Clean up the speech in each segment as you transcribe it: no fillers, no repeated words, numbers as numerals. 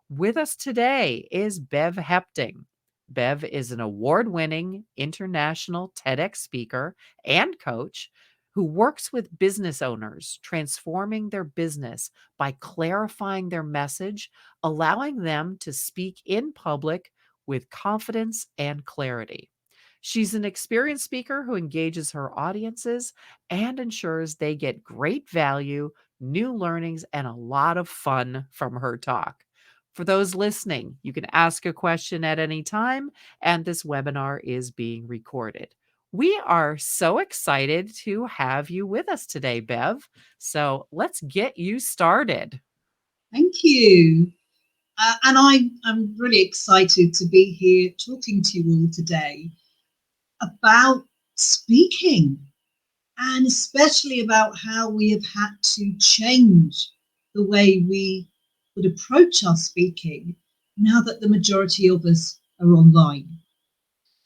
With us today is Bev Hepting. Bev is an award winning international TEDx speaker and coach who works with business owners, transforming their business by clarifying their message, allowing them to speak in public with confidence and clarity. She's an experienced speaker who engages her audiences and ensures they get great value, new learnings, and a lot of fun from her talk. For those listening, you can ask a question at any time, and this webinar is being recorded. We are so excited to have you with us today, Bev. So let's get you started. Thank you. And I'm really excited to be here talking to you all today about speaking and especially about how we have had to change the way we would approach our speaking now that the majority of us are online.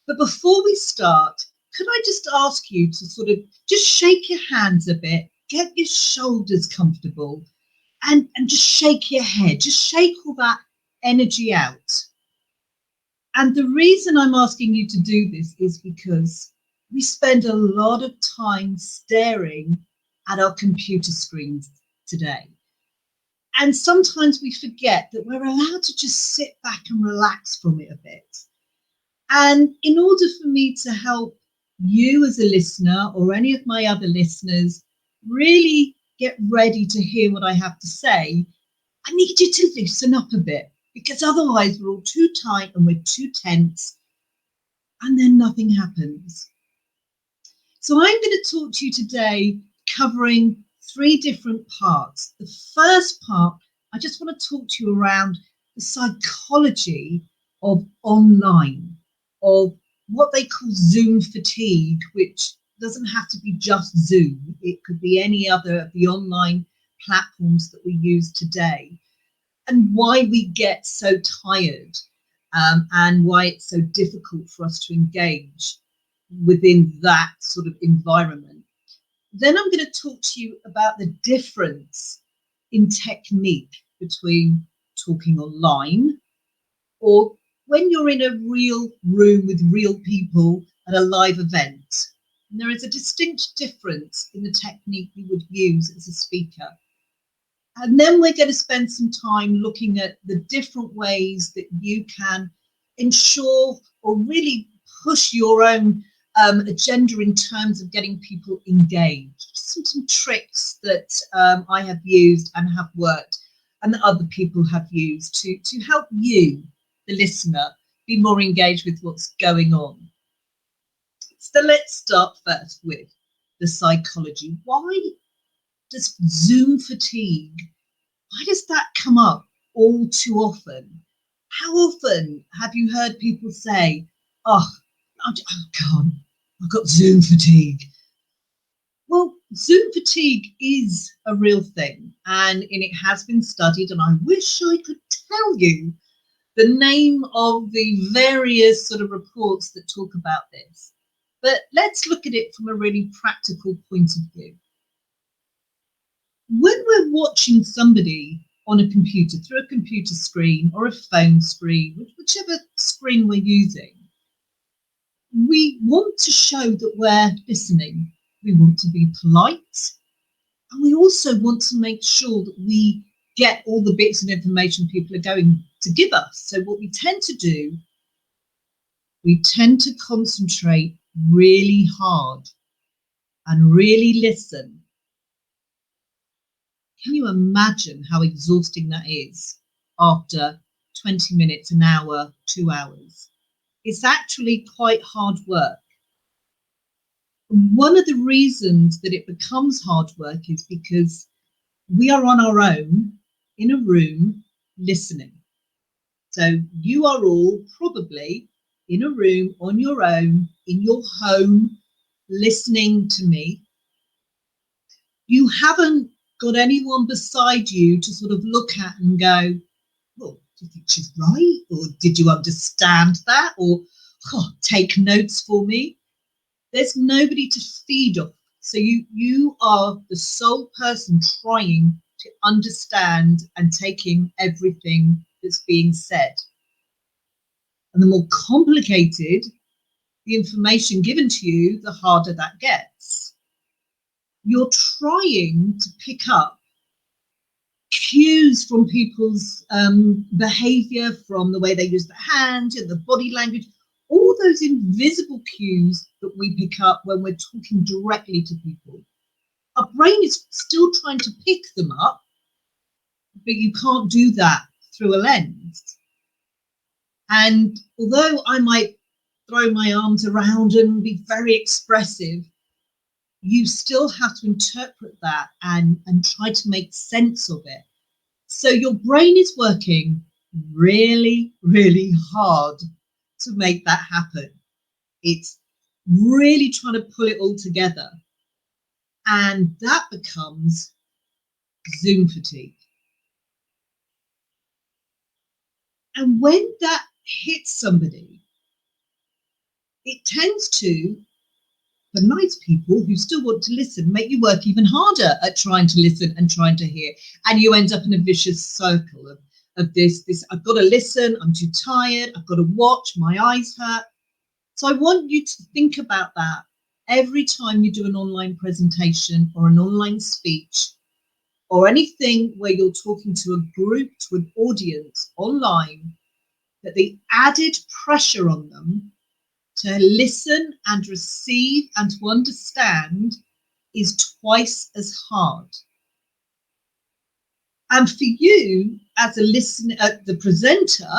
But before we start, could I just ask you to sort of just shake your hands a bit, get your shoulders comfortable, and just shake your head, just shake all that energy out. And the reason I'm asking you to do this is because we spend a lot of time staring at our computer screens today. And sometimes we forget that we're allowed to just sit back and relax from it a bit. And in order for me to help you as a listener or any of my other listeners really get ready to hear what I have to say, I need you to loosen up a bit because otherwise we're all too tight and we're too tense and then nothing happens. So I'm going to talk to you today covering three different parts. The first part, I just want to talk to you around the psychology of online, of what they call Zoom fatigue, which doesn't have to be just Zoom. It could be any other of the online platforms that we use today, and why we get so tired, and why it's so difficult for us to engage within that sort of environment. Then I'm going to talk to you about the difference in technique between talking online or when you're in a real room with real people at a live event. And there is a distinct difference in the technique you would use as a speaker. And then we're going to spend some time looking at the different ways that you can ensure or really push your own agenda in terms of getting people engaged. Some tricks that I have used and have worked and that other people have used to help you, the listener, be more engaged with what's going on. So let's start first with the psychology. Why does Zoom fatigue, why does that come up all too often? How often have you heard people say, oh, I can't, I've got Zoom fatigue? Well, Zoom fatigue is a real thing and it has been studied, and I wish I could tell you the name of the various sort of reports that talk about this. But let's look at it from a really practical point of view. When we're watching somebody on a computer, through a computer screen or a phone screen, whichever screen we're using, we want to show that we're listening. We want to be polite, and we also want to make sure that we get all the bits of information people are going to give us. So what we tend to do, we tend to concentrate really hard and really listen. Can you imagine how exhausting that is after 20 minutes, an hour, 2 hours? It's actually quite hard work. One of the reasons that it becomes hard work is because we are on our own in a room listening. So you are all probably in a room on your own in your home listening to me. You haven't got anyone beside you to sort of look at and go, well, do you think she's right? Or did you understand that? Or take notes for me? There's nobody to feed off. So you are the sole person trying to understand and taking everything that's being said. And the more complicated the information given to you, the harder that gets. You're trying to pick up cues from people's behavior, from the way they use their hands and the body language, all those invisible cues that we pick up when we're talking directly to people. Our brain is still trying to pick them up, but you can't do that through a lens. And although I might throw my arms around and be very expressive, you still have to interpret that and try to make sense of it. So your brain is working really, really hard to make that happen. It's really trying to pull it all together. And that becomes Zoom fatigue. And when that hits somebody, it tends to, for nice people who still want to listen, make you work even harder at trying to listen and trying to hear. And you end up in a vicious circle of this, I've got to listen, I'm too tired, I've got to watch, my eyes hurt. So I want you to think about that every time you do an online presentation or an online speech or anything where you're talking to a group, to an audience online, that the added pressure on them to listen and receive and to understand is twice as hard. And for you as a listener, the presenter,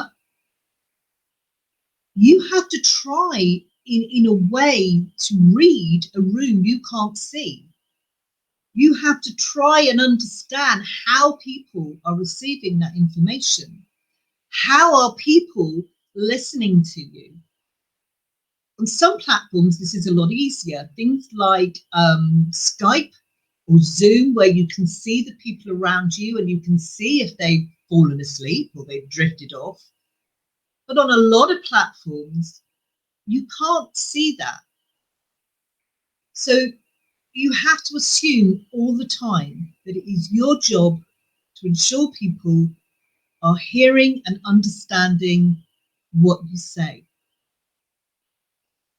you have to try in a way to read a room you can't see. You have to try and understand how people are receiving that information. How are people listening to you? On some platforms, this is a lot easier. Things like Skype or Zoom, where you can see the people around you and you can see if they've fallen asleep or they've drifted off. But on a lot of platforms, you can't see that. So you have to assume all the time that it is your job to ensure people are hearing and understanding what you say.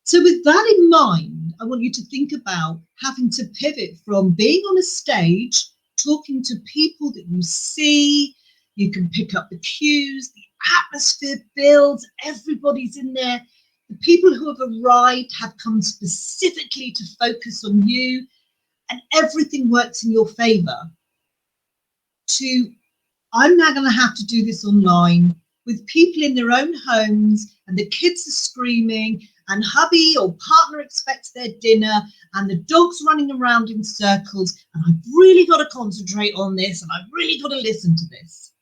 So with that in mind, I want you to think about having to pivot from being on a stage, talking to people that you see, you can pick up the cues, the atmosphere builds, everybody's in there. The people who have arrived have come specifically to focus on you, and everything works in your favor. To, I'm now going to have to do this online with people in their own homes, and the kids are screaming, and hubby or partner expects their dinner, and the dog's running around in circles, and I've really got to concentrate on this, and I've really got to listen to this.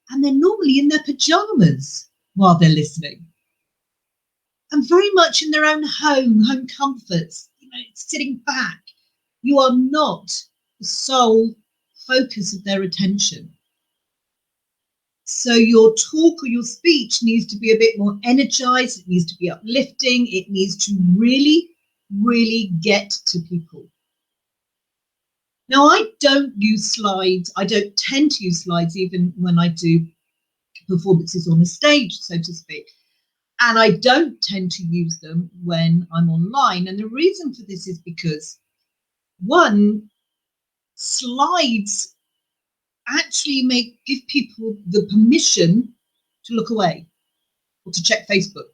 And they're normally in their pajamas while they're listening, and very much in their own home comforts, sitting back. You are not the sole focus of their attention. So your talk or your speech needs to be a bit more energized. It needs to be uplifting. It needs to really, really get to people. Now, I don't use slides. I don't tend to use slides even when I do performances on a stage, so to speak. And I don't tend to use them when I'm online. And the reason for this is because, one, slides actually give people the permission to look away or to check Facebook.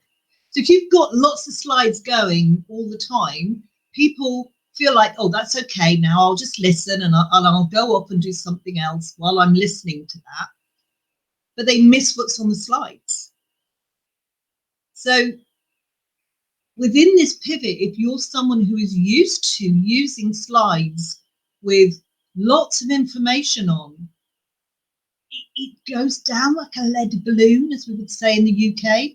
So if you've got lots of slides going all the time, people feel like, oh, that's okay, now I'll just listen and I'll go off and do something else while I'm listening to that. But they miss what's on the slides. So within this pivot, if you're someone who is used to using slides with lots of information on, it goes down like a lead balloon, as we would say in the UK.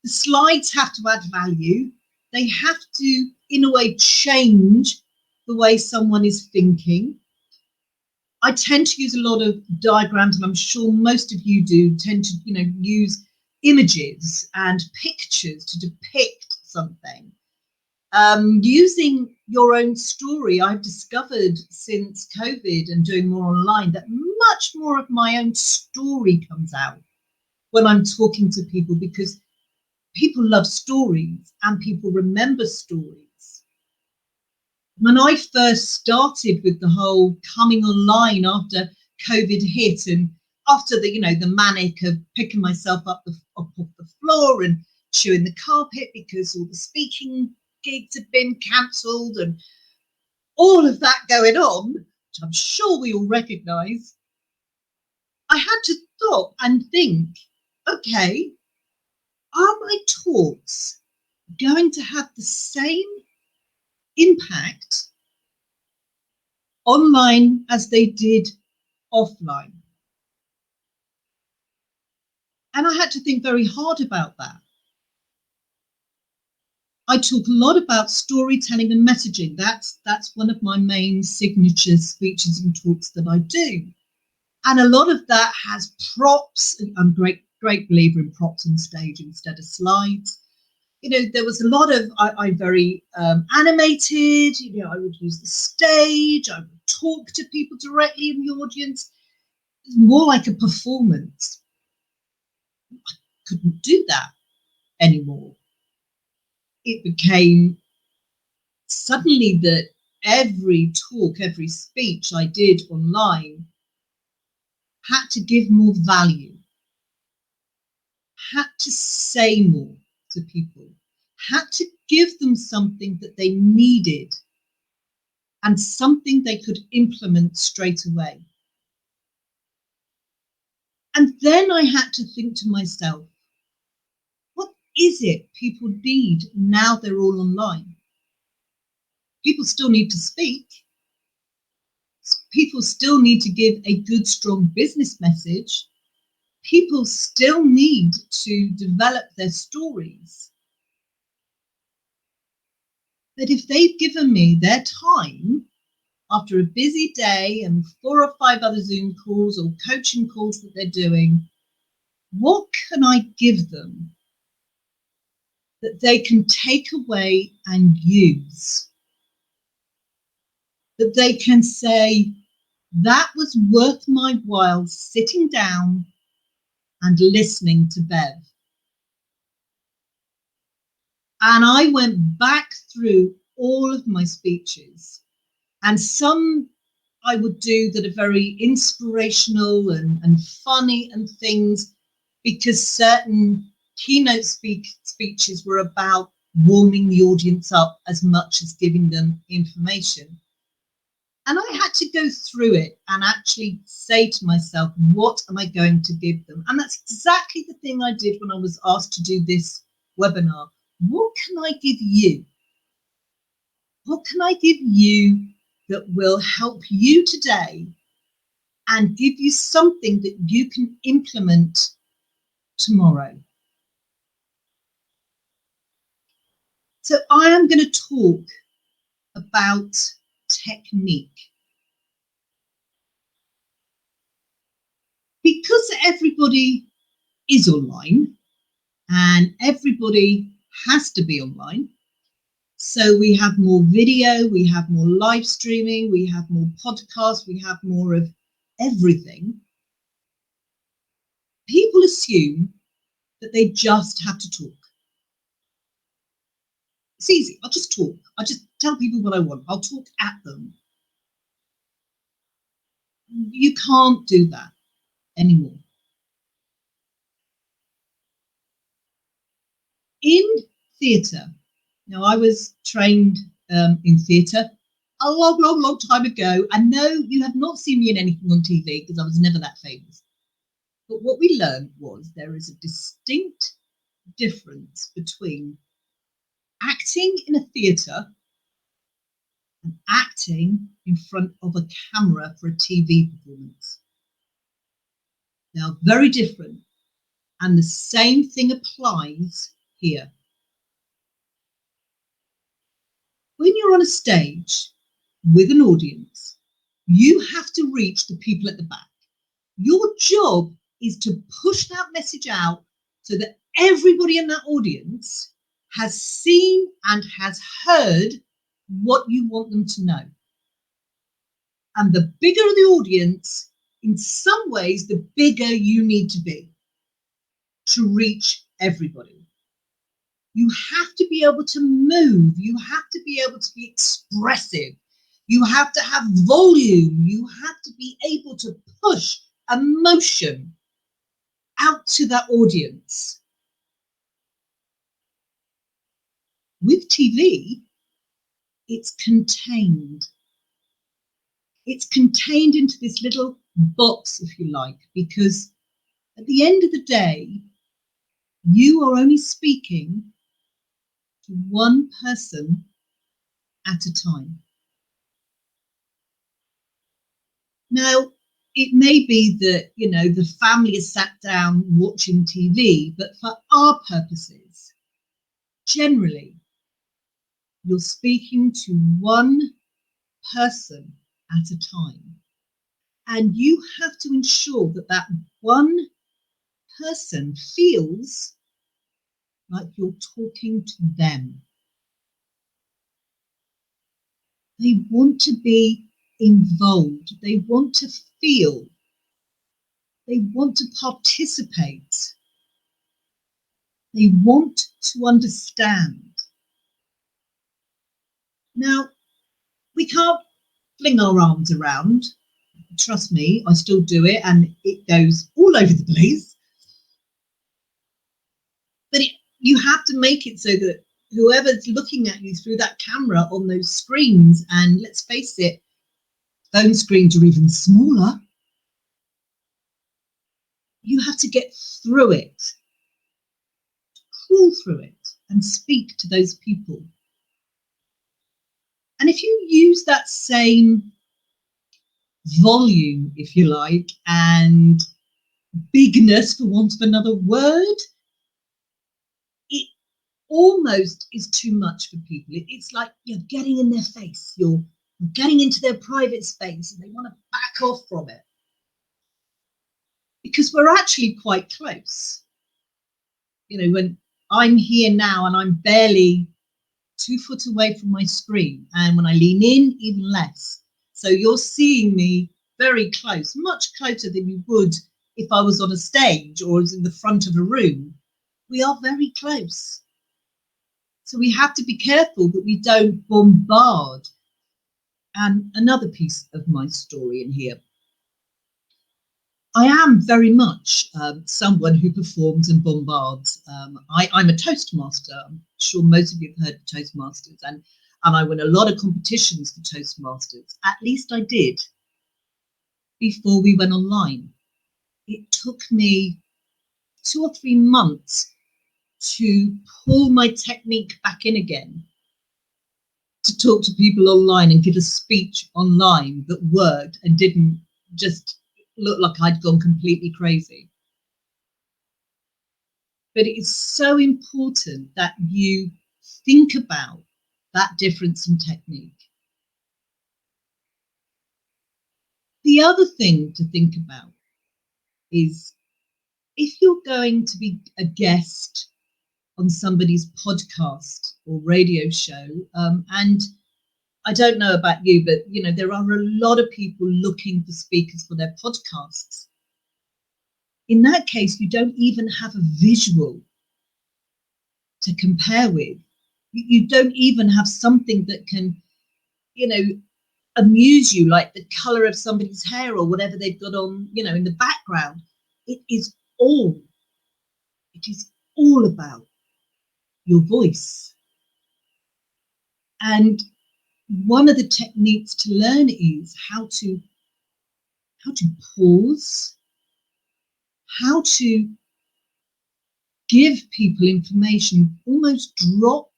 The slides have to add value. They have to, in a way, change the way someone is thinking. I tend to use a lot of diagrams, and I'm sure most of you do tend to, use images and pictures to depict something. Using your own story. I've discovered since COVID and doing more online that much more of my own story comes out when I'm talking to people, because people love stories and people remember stories. When I first started with the whole coming online after COVID hit, and after the, the manic of picking myself up off the floor and chewing the carpet because all the speaking gigs had been cancelled and all of that going on, which I'm sure we all recognise, I had to stop and think, okay, are my talks going to have the same impact online as they did offline? And I had to think very hard about that. I talk a lot about storytelling and messaging. That's one of my main signature speeches and talks that I do. And a lot of that has props. I'm a great believer in props on stage instead of slides. There was a lot of, I'm very animated. I would use the stage. I would talk to people directly in the audience. It's more like a performance. I couldn't do that anymore. It became suddenly that every talk, every speech I did online had to give more value, had to say more to people, had to give them something that they needed and something they could implement straight away. And then I had to think to myself, what is it people need now they're all online? People still need to speak. People still need to give a good, strong business message. People still need to develop their stories. But if they've given me their time after a busy day and 4 or 5 other Zoom calls or coaching calls that they're doing, what can I give them that they can take away and use? That they can say, that was worth my while sitting down and listening to Bev. And I went back through all of my speeches, and some I would do that are very inspirational and funny and things, because certain keynote speeches were about warming the audience up as much as giving them information. And I had to go through it and actually say to myself, what am I going to give them? And that's exactly the thing I did when I was asked to do this webinar. What can I give you? What can I give you that will help you today and give you something that you can implement tomorrow? So I am going to talk about technique. Because everybody is online and everybody has to be online, so we have more video, we have more live streaming, we have more podcasts, we have more of everything. People assume that they just have to talk. It's easy. I'll just talk. I'll just tell people what I want. I'll talk at them. You can't do that anymore. In theatre, now I was trained in theatre a long time ago. And no, you have not seen me in anything on TV because I was never that famous. But what we learned was there is a distinct difference between acting in a theatre and acting in front of a camera for a TV performance. Now, very different. And the same thing applies here. When you're on a stage with an audience, you have to reach the people at the back. Your job is to push that message out so that everybody in that audience has seen and has heard what you want them to know. And the bigger the audience, in some ways, the bigger you need to be to reach everybody. You have to be able to move. You have to be able to be expressive. You have to have volume. You have to be able to push emotion out to that audience. With TV, it's contained. It's contained into this little box, if you like, because at the end of the day, you are only speaking to one person at a time. Now, it may be that, the family is sat down watching TV, but for our purposes, generally, you're speaking to one person at a time. And you have to ensure that that one person feels like you're talking to them. They want to be involved. They want to feel. They want to participate. They want to understand. Now, we can't fling our arms around. Trust me, I still do it and it goes all over the place. But you have to make it so that whoever's looking at you through that camera on those screens, and let's face it, phone screens are even smaller, you have to get through it, crawl through it, and speak to those people. And if you use that same volume, if you like, and bigness, for want of another word, it almost is too much for people. It's like you're getting in their face, you're getting into their private space, and they want to back off from it. Because we're actually quite close. When I'm here now and I'm barely 2 foot away from my screen, and when I lean in, even less. So you're seeing me very close, much closer than you would if I was on a stage or was in the front of a room. We are very close. So we have to be careful that we don't bombard. And another piece of my story in here. I am very much someone who performs and bombards. I'm a Toastmaster. I'm sure most of you have heard of Toastmasters, and I win a lot of competitions for Toastmasters. At least I did before we went online. It took me 2 or 3 months to pull my technique back in again, to talk to people online and give a speech online that worked and didn't just look like I'd gone completely crazy. But it is so important that you think about that difference in technique. The other thing to think about is if you're going to be a guest on somebody's podcast or radio show, and I don't know about you, but there are a lot of people looking for speakers for their podcasts. In that case, you don't even have a visual to compare with. You don't even have something that can, amuse you, like the color of somebody's hair or whatever they've got on, in the background. It is all about your voice. And one of the techniques to learn is how to pause, how to give people information, almost drop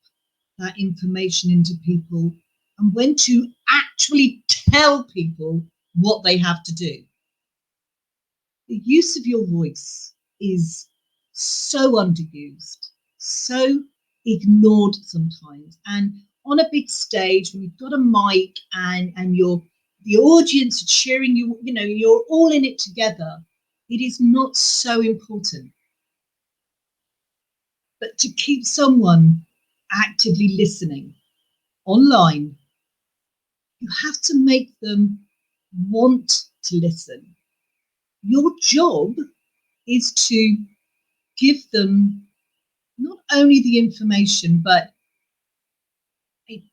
that information into people, and when to actually tell people what they have to do. The use of your voice is so underused, so ignored sometimes. And on a big stage, when you've got a mic and the audience are cheering you, you're all in it together, it is not so important. But to keep someone actively listening, online, you have to make them want to listen. Your job is to give them not only the information, but a,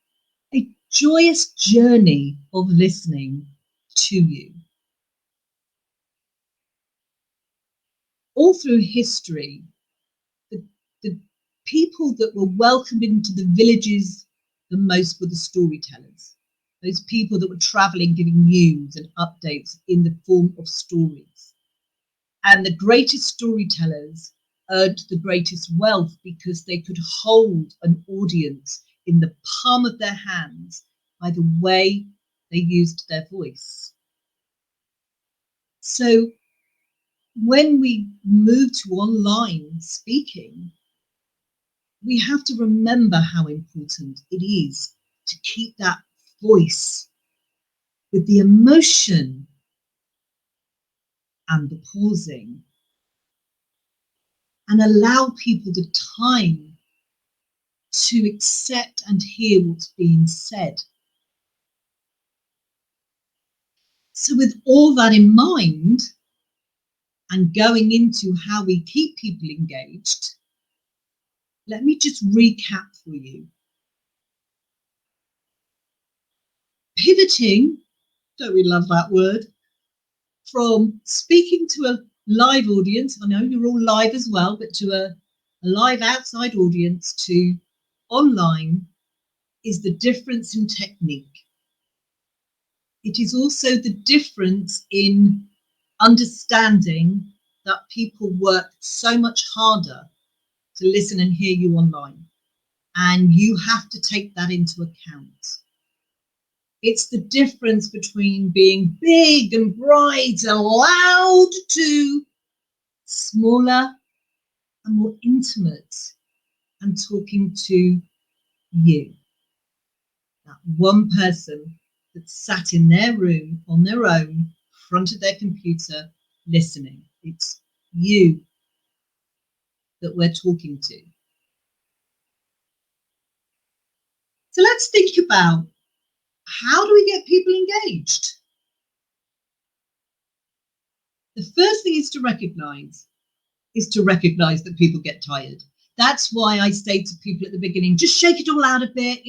a joyous journey of listening to you. All through history, the, the people that were welcomed into the villages the most were the storytellers. Those people that were traveling, giving news and updates in the form of stories. And the greatest storytellers earned the greatest wealth because they could hold an audience in the palm of their hands by the way they used their voice. So when we move to online speaking, we have to remember how important it is to keep that voice with the emotion and the pausing, and allow people the time to accept and hear what's being said. So with all that in mind, and going into how we keep people engaged, let me just recap for you. Pivoting, don't we love that word, from speaking to a live audience, I know you're all live as well, but to a live outside audience to online is the difference in technique. It is also the difference in understanding that people work so much harder to listen and hear you online, and you have to take that into account. It's the difference between being big and bright and loud to smaller and more intimate and talking to you. That one person that sat in their room on their own, front of their computer, listening. It's you that we're talking to. So let's think about, how do we get people engaged? The first thing is to recognize that people get tired. That's why I say to people at the beginning, just shake it all out a bit,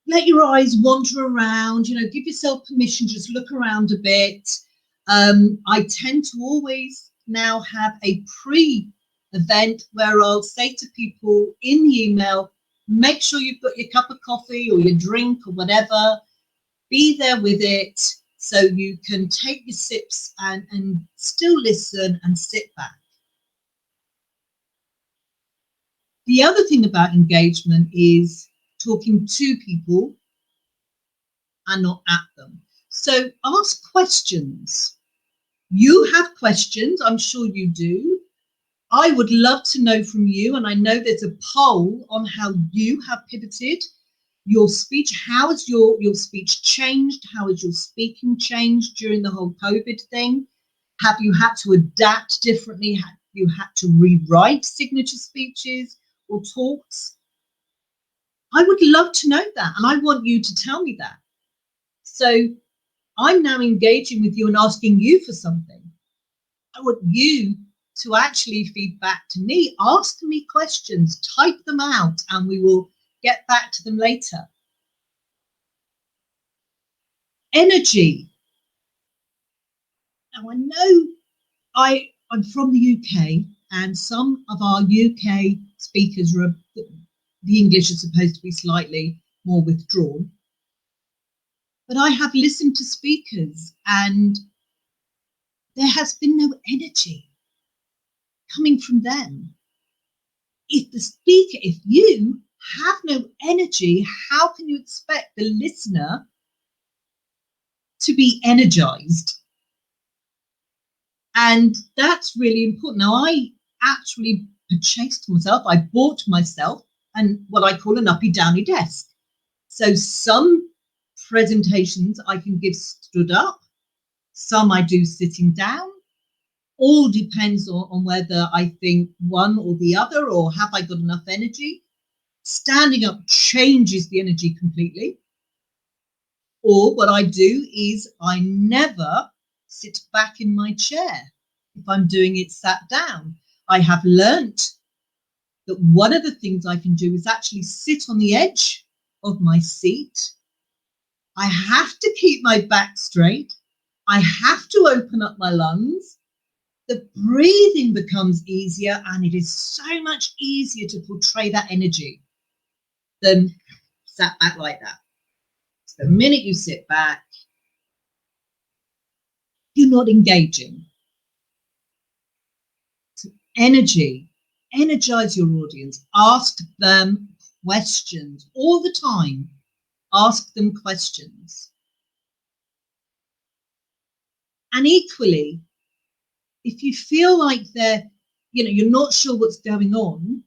let your eyes wander around, give yourself permission, just look around a bit. I tend to always now have a pre-event where I'll say to people in the email, make sure you've got your cup of coffee or your drink or whatever, be there with it so you can take your sips and still listen and sit back. The other thing about engagement is talking to people and not at them. So ask questions. You have questions, I'm sure you do. I would love to know from you, and I know there's a poll on how you have pivoted your speech. How has your speech changed? How has your speaking changed during the whole COVID thing? Have you had to adapt differently? Have you had to rewrite signature speeches or talks? I would love to know that, and I want you to tell me that. So I'm now engaging with you and asking you for something. I want you to actually feed back to me. Ask me questions, type them out, and we will get back to them later. Energy. Now, I know I'm from the UK, and some of our UK speakers are, the English is supposed to be slightly more withdrawn. But I have listened to speakers and there has been no energy coming from them. If you have no energy, how can you expect the listener to be energized? And that's really important. Now, I actually purchased myself, I bought myself and what I call an uppy downy desk. So some presentations I can give stood up, some I do sitting down. All depends on whether I think one or the other, or have I got enough energy. Standing up changes the energy completely. Or what I do is I never sit back in my chair. If I'm doing it sat down, I have learnt that one of the things I can do is actually sit on the edge of my seat. I have to keep my back straight. I have to open up my lungs. The breathing becomes easier, and it is so much easier to portray that energy than sat back like that. So the minute you sit back, you're not engaging. So energize your audience, ask them questions all the time. Ask them questions. And equally, if you feel like you're not sure what's going on,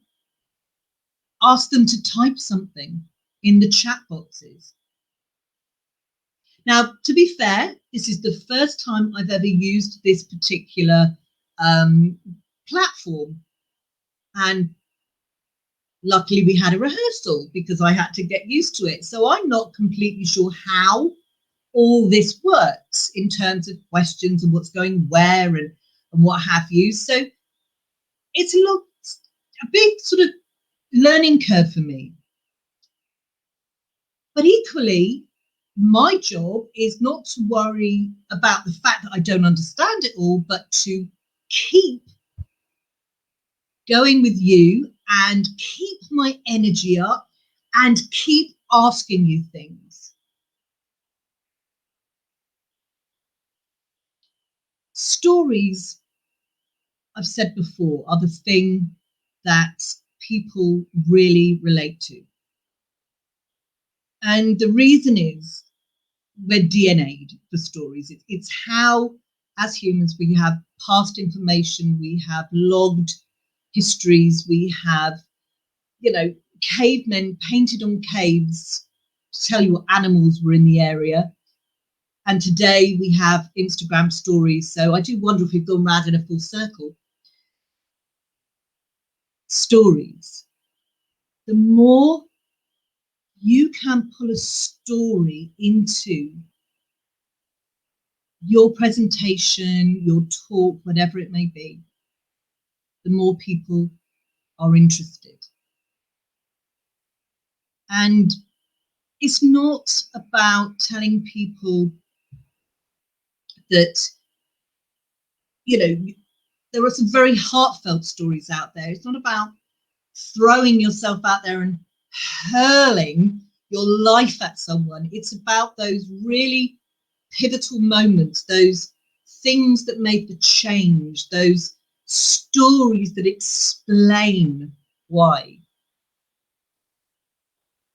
ask them to type something in the chat boxes. Now, to be fair, this is the first time I've ever used this particular platform. And luckily we had a rehearsal because I had to get used to it. So I'm not completely sure how all this works in terms of questions and what's going where and what have you. So it's a big sort of learning curve for me. But equally, my job is not to worry about the fact that I don't understand it all, but to keep going with you and keep my energy up and keep asking you things. Stories, I've said before, are the thing that people really relate to. And the reason is we're DNA'd for stories. It's how, as humans, we have past information, we have logged histories, we have, cavemen painted on caves to tell you what animals were in the area. And today we have Instagram stories. So I do wonder if we've gone round in a full circle. Stories. The more you can pull a story into your presentation, your talk, whatever it may be, the more people are interested. And it's not about telling people that, there are some very heartfelt stories out there. It's not about throwing yourself out there and hurling your life at someone. It's about those really pivotal moments, those things that made the change, those stories that explain why.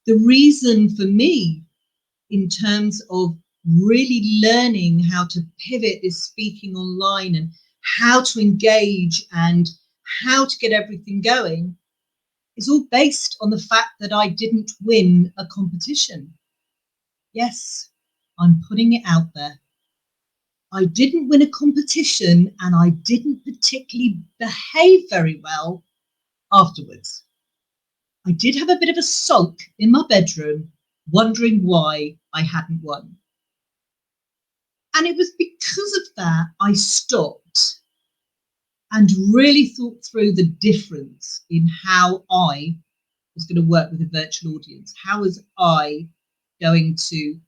The reason for me, in terms of really learning how to pivot this speaking online and how to engage and how to get everything going, is all based on the fact that I didn't win a competition. Yes, I'm putting it out there. I didn't win a competition and I didn't particularly behave very well afterwards. I did have a bit of a sulk in my bedroom, wondering why I hadn't won. And it was because of that I stopped and really thought through the difference in how I was going to work with a virtual audience. How was I going to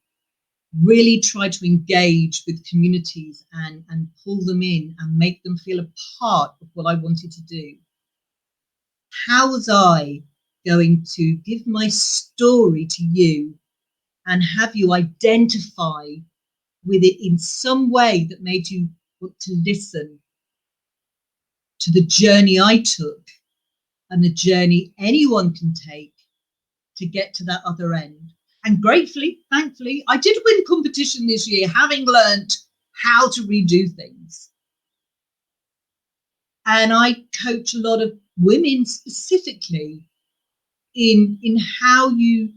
really try to engage with communities and pull them in and make them feel a part of what I wanted to do? How was I going to give my story to you and have you identify with it in some way that made you want to listen to the journey I took and the journey anyone can take to get to that other end? And gratefully, thankfully, I did win competition this year, having learnt how to redo things. And I coach a lot of women specifically in how you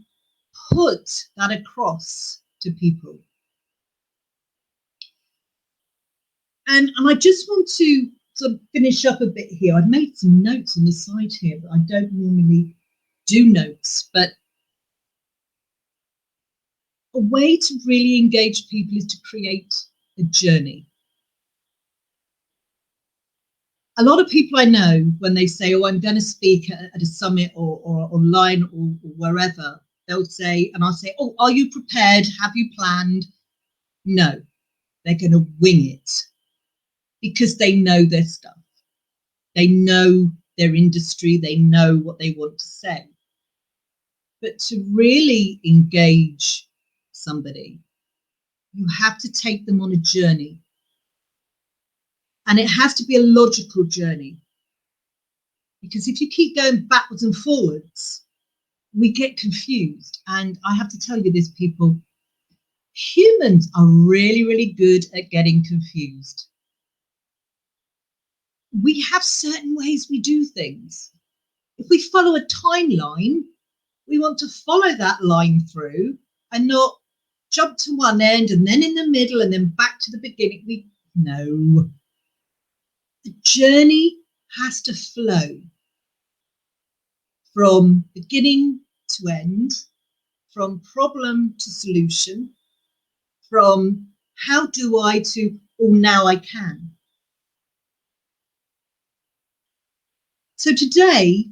put that across to people. And I just want to sort of finish up a bit here. I've made some notes on the side here that I don't normally do notes, but a way to really engage people is to create a journey. A lot of people I know, when they say, oh, I'm going to speak at a summit or online or wherever, they'll say, and I'll say, oh, are you prepared? Have you planned? No, they're going to wing it because they know their stuff. They know their industry. They know what they want to say. But to really engage somebody, you have to take them on a journey. And it has to be a logical journey. Because if you keep going backwards and forwards, we get confused. And I have to tell you this, people, humans are really, really good at getting confused. We have certain ways we do things. If we follow a timeline, we want to follow that line through and not jump to one end and then in the middle and then back to the beginning. No. The journey has to flow from beginning to end, from problem to solution, from how do I to, oh, now I can. So today,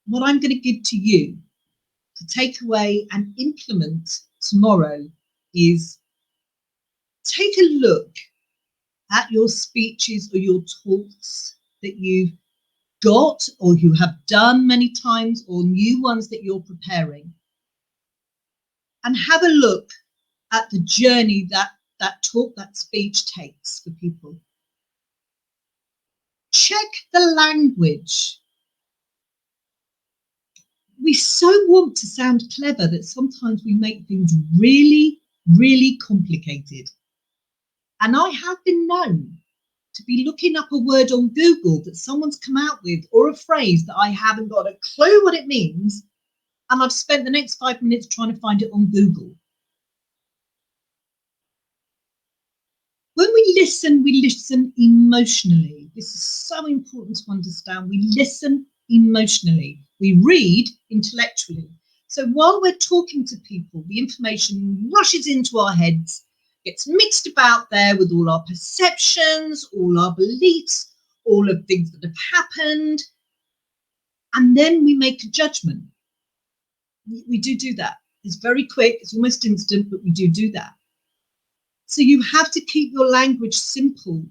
what I'm going to give to you to take away and implement tomorrow is take a look at your speeches or your talks that you've got or you have done many times or new ones that you're preparing, and have a look at the journey that talk, that speech takes for people. Check the language. We so want to sound clever that sometimes we make things really, really complicated. And I have been known to be looking up a word on Google that someone's come out with, or a phrase that I haven't got a clue what it means, and I've spent the next 5 minutes trying to find it on Google. When we listen emotionally. This is so important to understand. We listen emotionally. We read intellectually. So while we're talking to people, the information rushes into our heads, gets mixed about there with all our perceptions, all our beliefs, all of things that have happened. And then we make a judgment. We do that. It's very quick. It's almost instant, but we do that. So you have to keep your language simple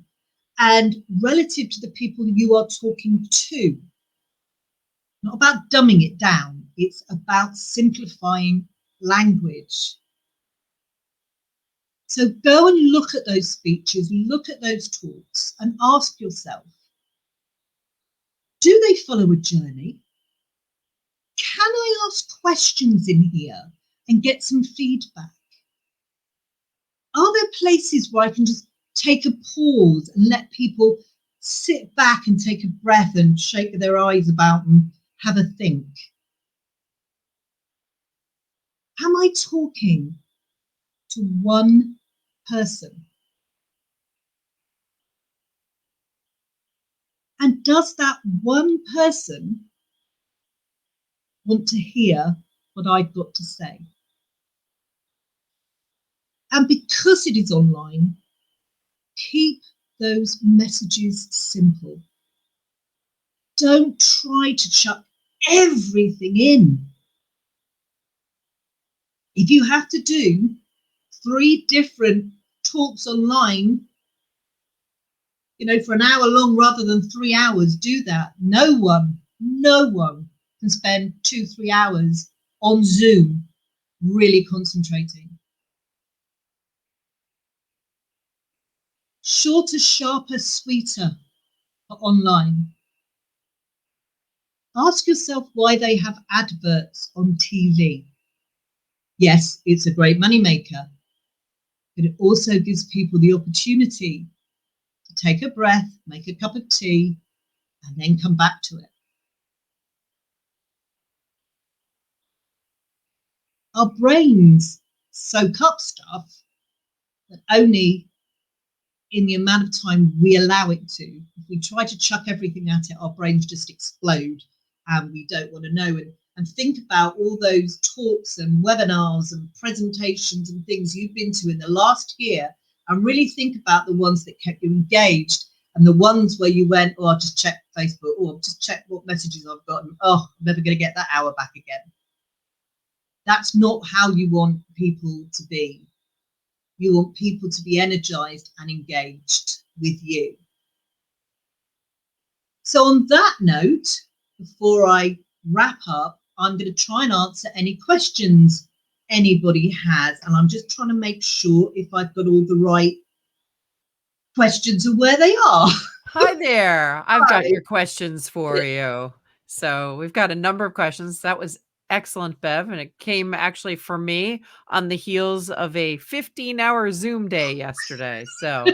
and relative to the people you are talking to. Not about dumbing it down. It's about simplifying language. So go and look at those speeches, look at those talks and ask yourself, do they follow a journey? Can I ask questions in here and get some feedback? Are there places where I can just take a pause and let people sit back and take a breath and shake their eyes about and have a think? Am I talking to one person? And does that one person want to hear what I've got to say? And because it is online, keep those messages simple. Don't try to chuck everything in. If you have to do 3 different talks online, for an hour long rather than 3 hours, do that. No one can spend 2-3 hours on Zoom really concentrating. Shorter, sharper, sweeter for online. Ask yourself why they have adverts on TV. Yes, it's a great moneymaker, but it also gives people the opportunity to take a breath, make a cup of tea, and then come back to it. Our brains soak up stuff that only in the amount of time we allow it to. If we try to chuck everything at it, our brains just explode and we don't want to know. And and think about all those talks and webinars and presentations and things you've been to in the last year, and really think about the ones that kept you engaged and the ones where you went, oh, I'll just check Facebook, or I'll just check what messages I've got, and oh, I'm never going to get that hour back again. That's not how you want people to be. You want people to be energized and engaged with you. So on that note, before I wrap up, I'm going to try and answer any questions anybody has. And I'm just trying to make sure if I've got all the right questions and where they are. Hi there. I've got Hi. your questions for you. So we've got a number of questions. That was excellent, Bev. And it came actually for me on the heels of a 15-hour Zoom day yesterday. So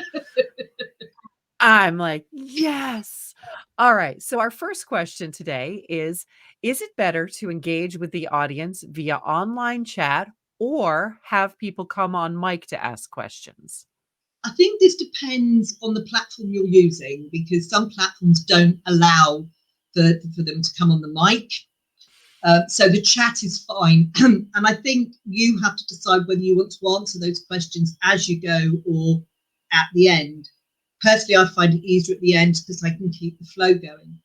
I'm like, yes. All right. So our first question today is it better to engage with the audience via online chat or have people come on mic to ask questions? I think this depends on the platform you're using, because some platforms don't allow for them to come on the mic. So the chat is fine. And I think you have to decide whether you want to answer those questions as you go or at the end. Personally, I find it easier at the end because I can keep the flow going.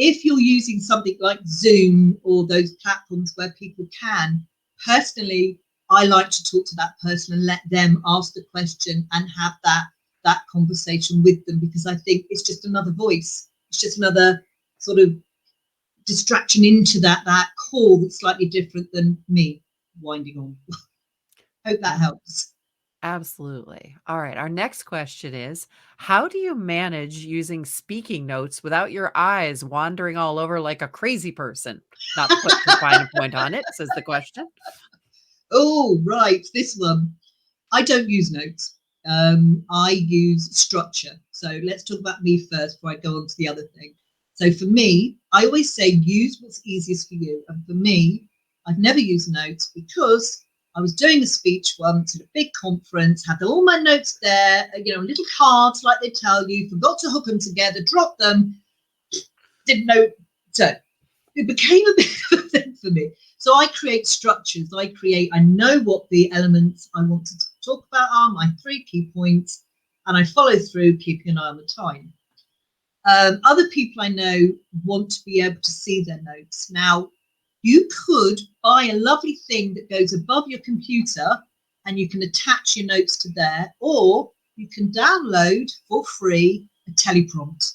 If you're using something like Zoom or those platforms where people can, personally, I like to talk to that person and let them ask the question and have that conversation with them, because I think it's just another voice. It's just another sort of distraction into that call that's slightly different than me winding on. Hope that helps. Absolutely. All right. Our next question is, how do you manage using speaking notes without your eyes wandering all over like a crazy person? Not to put too fine a point on it, says the question. Oh, right, this one. I don't use notes. I use structure. So let's talk about me first before I go on to the other thing. So for me, I always say use what's easiest for you. And for me, I've never used notes because I was doing a speech once at a big conference, had all my notes there, little cards like they tell you, forgot to hook them together, dropped them, didn't know. So it became a bit of a thing for me. So I create structures. I know what the elements I want to talk about are, my 3 key points, and I follow through, keeping an eye on the time. Other people I know want to be able to see their notes. Now, you could buy a lovely thing that goes above your computer and you can attach your notes to there, or you can download for free a teleprompt.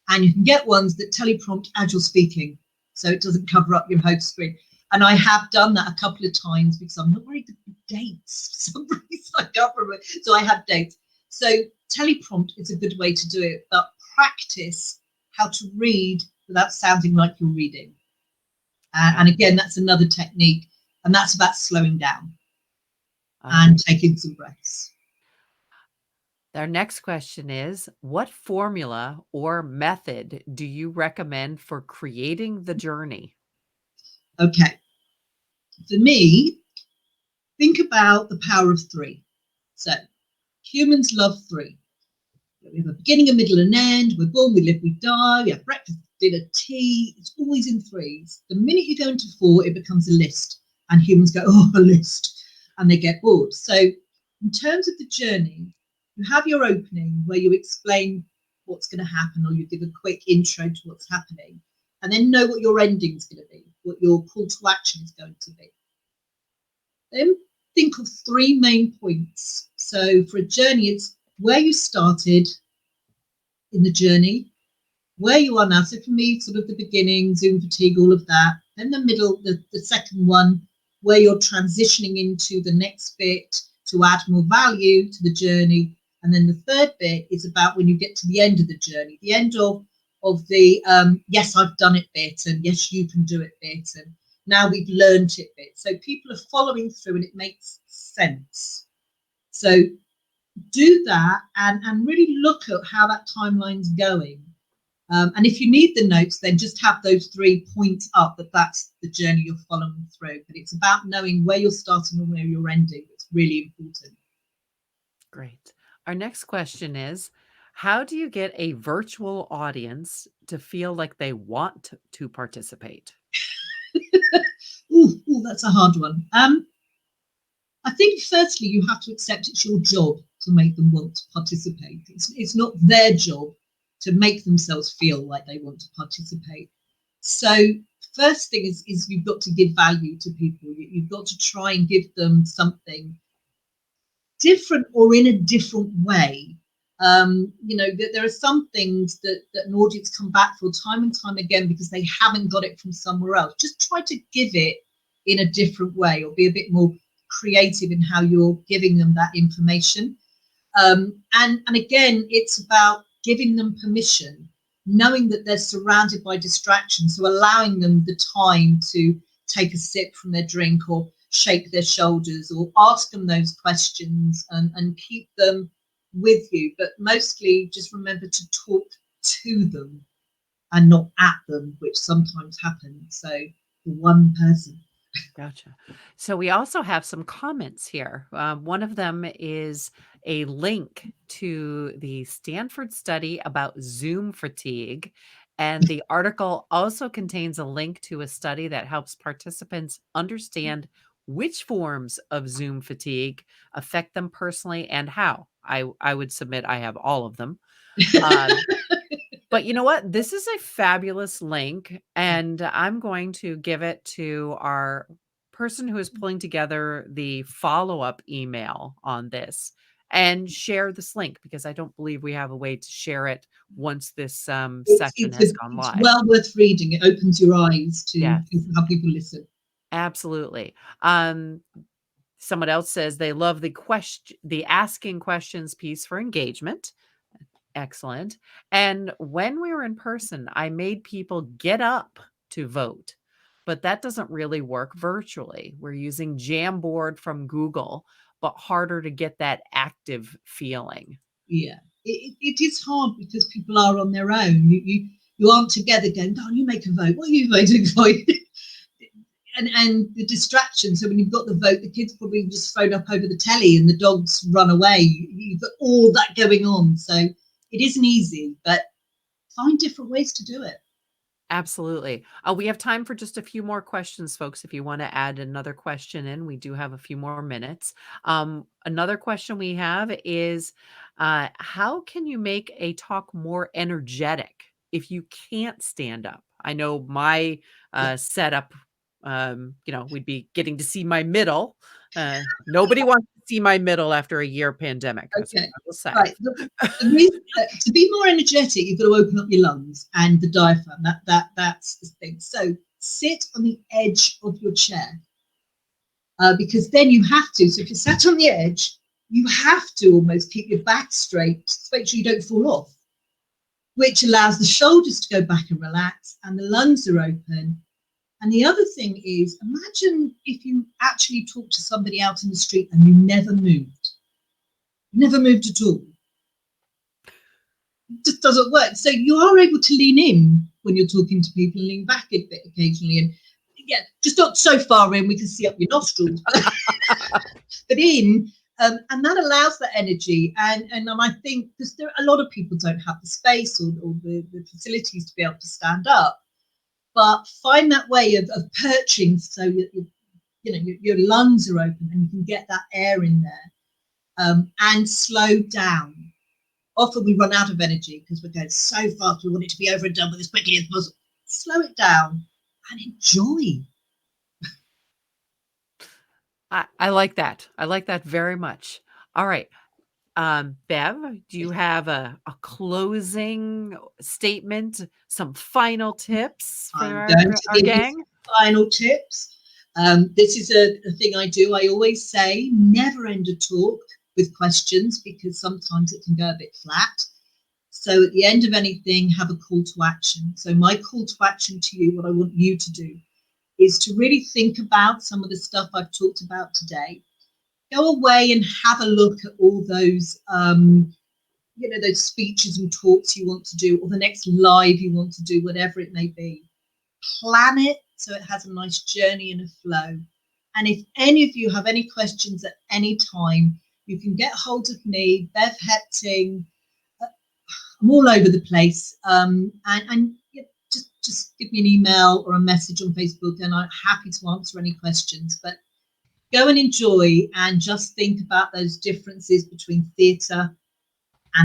And you can get ones that teleprompt as you're speaking, so it doesn't cover up your home screen. And I have done that a couple of times because I'm not very good with dates for some reason. I can't remember. So I have dates. So teleprompt is a good way to do it, but practice how to read without sounding like you're reading. And again, that's another technique, and that's about slowing down and taking some breaths. Our next question is, what formula or method do you recommend for creating the journey? Okay. For me, think about the power of 3. So humans love 3. We have a beginning, a middle, and end. We're born, we live, we die. We have breakfast, dinner, tea. It's always in 3s. The minute you go into 4, it becomes a list. And humans go, oh, a list. And they get bored. So in terms of the journey, you have your opening where you explain what's going to happen, or you give a quick intro to what's happening, and then know what your ending is going to be, what your call to action is going to be. Then think of 3 main points. So for a journey, it's where you started in the journey, where you are now. So for me, sort of the beginning, Zoom fatigue, all of that. Then the middle, the second one, where you're transitioning into the next bit to add more value to the journey. And then the third bit is about when you get to the end of the journey, the end of the yes, I've done it bit, and yes, you can do it bit, and now we've learned it bit. So people are following through and it makes sense. So do that and really look at how that timeline's going. And if you need the notes, then just have those 3 points up that's the journey you're following through. But it's about knowing where you're starting and where you're ending. It's really important. Great. Our next question is, how do you get a virtual audience to feel like they want to participate? That's a hard one. I think firstly you have to accept it's your job to make them want to participate. It's not their job to make themselves feel like they want to participate. So first thing is you've got to give value to people. You've got to try and give them something different or in a different way. There are some things that an audience come back for time and time again because they haven't got it from somewhere else. Just try to give it in a different way, or be a bit more creative in how you're giving them that information. And again, it's about giving them permission, knowing that they're surrounded by distractions, so allowing them the time to take a sip from their drink, or shake their shoulders, or ask them those questions, and keep them with you. But mostly just remember to talk to them and not at them, which sometimes happens. So for one person. Gotcha. So we also have some comments here. One of them is a link to the Stanford study about Zoom fatigue. And the article also contains a link to a study that helps participants understand which forms of Zoom fatigue affect them personally and how. I would submit I have all of them. Um, but you know what? This is a fabulous link, and I'm going to give it to our person who is pulling together the follow-up email on this and share this link, because I don't believe we have a way to share it once this session has gone It's live. well worth reading. It opens your eyes to Yes, how people listen. absolutely. Someone else says they love the asking questions piece for engagement. Excellent. And when we were in person, I made people get up to vote, but that doesn't really work virtually. We're using Jamboard from Google, but harder to get that active feeling. Yeah, it is hard because people are on their own. You aren't together going, "Don, you make a vote. What are you voting for?" and the distraction. So when you've got the vote, the kids probably just phone up over the telly, and the dogs run away. You've got all that going on, so it isn't easy. But find different ways to do it. Absolutely. We have time for just a few more questions, folks. If you want to add another question in, we do have a few more minutes. Another question we have is, how can you make a talk more energetic if you can't stand up? I know my setup, we'd be getting to see my middle. Nobody wants to see my middle after a year pandemic. That's what Okay, I will say. right. The reason, to be more energetic, you've got to open up your lungs and the diaphragm. That's the thing. So sit on the edge of your chair, because then you have to. So if you're sat on the edge, you have to almost keep your back straight to make sure you don't fall off, which allows the shoulders to go back and relax, and the lungs are open. And the other thing is, imagine if you actually talked to somebody out in the street and you never moved at all. It just doesn't work. So you are able to lean in when you're talking to people, and lean back a bit occasionally. And yeah, just not so far in we can see up your nostrils, but in. And that allows that energy. And I think because a lot of people don't have the space or the facilities to be able to stand up, but find that way of perching so your lungs are open and you can get that air in there, and slow down. Often we run out of energy because we're going so fast. We want it to be over and done with as quickly as possible. Slow it down and enjoy. I like that. I like that very much. All right. Bev, do you have a closing statement, some final tips for I'm going to our give you gang? some final tips. This is a thing I do. I always say never end a talk with questions, because sometimes it can go a bit flat. So at the end of anything, have a call to action. So my call to action to you, what I want you to do, is to really think about some of the stuff I've talked about today. Go away and have a look at all those, those speeches and talks you want to do, or the next live you want to do, whatever it may be. Plan it so it has a nice journey and a flow. And if any of you have any questions at any time, you can get hold of me, Bev Hepting. I'm all over the place, and just just give me an email or a message on Facebook, and I'm happy to answer any questions. But go and enjoy, and just think about those differences between theatre